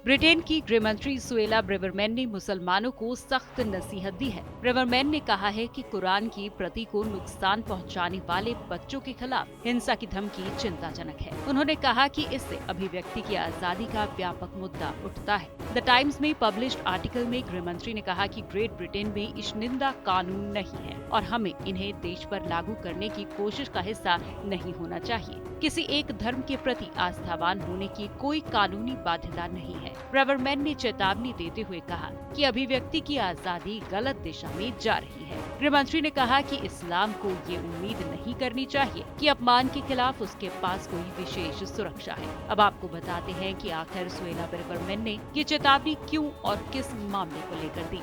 Britain की गृह मंत्री सुएला ब्रेवरमैन ने मुसलमानों को सख्त नसीहत दी है। ब्रेवरमैन ने कहा है कि कुरान की प्रति को नुकसान पहुंचाने वाले बच्चों के खिलाफ हिंसा की धमकी चिंताजनक है। उन्होंने कहा कि इससे अभिव्यक्ति की आजादी का व्यापक मुद्दा उठता है। द टाइम्स में पब्लिश्ड आर्टिकल में गृह मंत्री ने कहा कि ग्रेट ब्रिटेन में इश्निंदा कानून नहीं है और हमें इन्हें देश पर लागू करने की कोशिश का हिस्सा नहीं होना चाहिए। किसी एक धर्म के प्रति आस्थावान होने की कोई कानूनी बाध्यता नहीं है। ब्रेवरमैन ने चेतावनी देते हुए कहा कि अभिव्यक्ति की आजादी गलत दिशा में जा रही है। गृह मंत्री ने कहा कि इस्लाम को ये उम्मीद नहीं करनी चाहिए कि अपमान के खिलाफ उसके पास कोई विशेष सुरक्षा है। अब आपको बताते हैं कि आखिर सुएला ब्रेवरमैन ने ये चेतावनी क्यों और किस मामले को लेकर दी।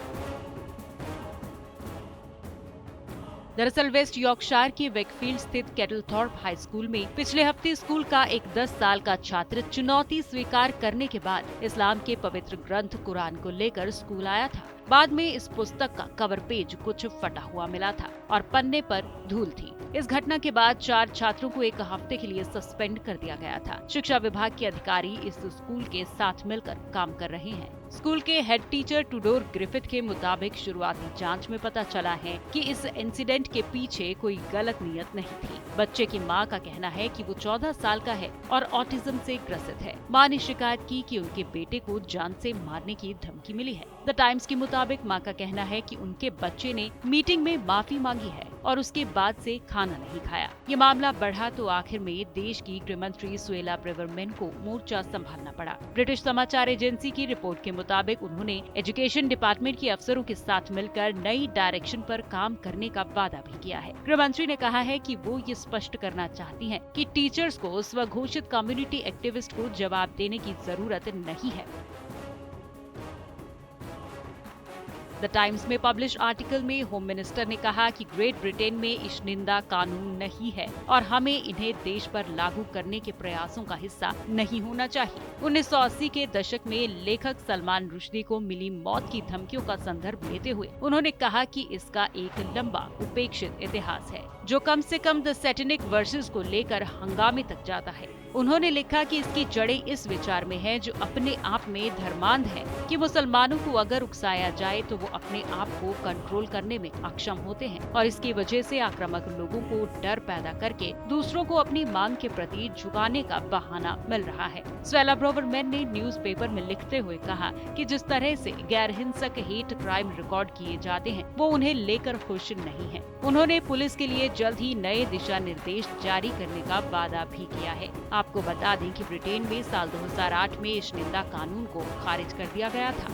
दरअसल वेस्ट यॉर्कशायर के वेकफील्ड स्थित केटलथॉर्प हाई स्कूल में पिछले हफ्ते स्कूल का एक 10 साल का छात्र चुनौती स्वीकार करने के बाद इस्लाम के पवित्र ग्रंथ कुरान को लेकर स्कूल आया था। बाद में इस पुस्तक का कवर पेज कुछ फटा हुआ मिला था और पन्ने पर धूल थी। इस घटना के बाद 4 छात्रों को एक हफ्ते के लिए सस्पेंड कर दिया गया था। शिक्षा विभाग के अधिकारी इस स्कूल के साथ मिलकर काम कर रहे हैं। स्कूल के हेड टीचर टूडोर ग्रिफिथ के मुताबिक शुरुआती जांच में पता चला है कि इस इंसिडेंट के पीछे कोई गलत नीयत नहीं थी। बच्चे की मां का कहना है कि वो 14 साल का है और ऑटिज्म से ग्रसित है। मां ने शिकायत की कि उनके बेटे को जान से मारने की धमकी मिली है। द टाइम्स के मुताबिक मां का कहना है कि उनके बच्चे ने मीटिंग में माफी मांगी है और उसके बाद से खाना नहीं खाया। ये मामला बढ़ा तो आखिर में देश की गृह मंत्री सुएला ब्रेवरमैन को मोर्चा संभालना पड़ा। ब्रिटिश समाचार एजेंसी की रिपोर्ट के मुताबिक उन्होंने एजुकेशन डिपार्टमेंट के अफसरों के साथ मिलकर नई डायरेक्शन पर काम करने का वादा भी किया है। गृह मंत्री ने कहा है कि वो ये स्पष्ट करना चाहती हैं कि टीचर्स को स्वघोषित कम्युनिटी एक्टिविस्ट को जवाब देने की जरूरत नहीं है। द टाइम्स में पब्लिश आर्टिकल में होम मिनिस्टर ने कहा कि ग्रेट ब्रिटेन में इश्निंदा कानून नहीं है और हमें इन्हें देश पर लागू करने के प्रयासों का हिस्सा नहीं होना चाहिए। 1980 के दशक में लेखक सलमान रुश्दी को मिली मौत की धमकियों का संदर्भ लेते हुए उन्होंने कहा कि इसका एक लंबा उपेक्षित इतिहास है जो कम से कम द सैटेनिक वर्सेस को लेकर हंगामे तक जाता है। उन्होंने लिखा कि इसकी जड़ें इस विचार में है जो अपने आप में धर्मांध है कि मुसलमानों को अगर उकसाया जाए तो वो अपने आप को कंट्रोल करने में अक्षम होते हैं और इसकी वजह से आक्रामक लोगों को डर पैदा करके दूसरों को अपनी मांग के प्रति झुकाने का बहाना मिल रहा है। सुएला ब्रेवरमैन ने न्यूज़पेपर में लिखते हुए कहा कि जिस तरह से गैर हिंसक हेट क्राइम रिकॉर्ड किए जाते हैं वो उन्हें लेकर खुश नहीं है। उन्होंने पुलिस के लिए जल्द ही नए दिशा निर्देश जारी करने का वादा भी किया है। आपको बता दें कि ब्रिटेन में साल 2008 में इश्निंदा कानून को खारिज कर दिया गया था।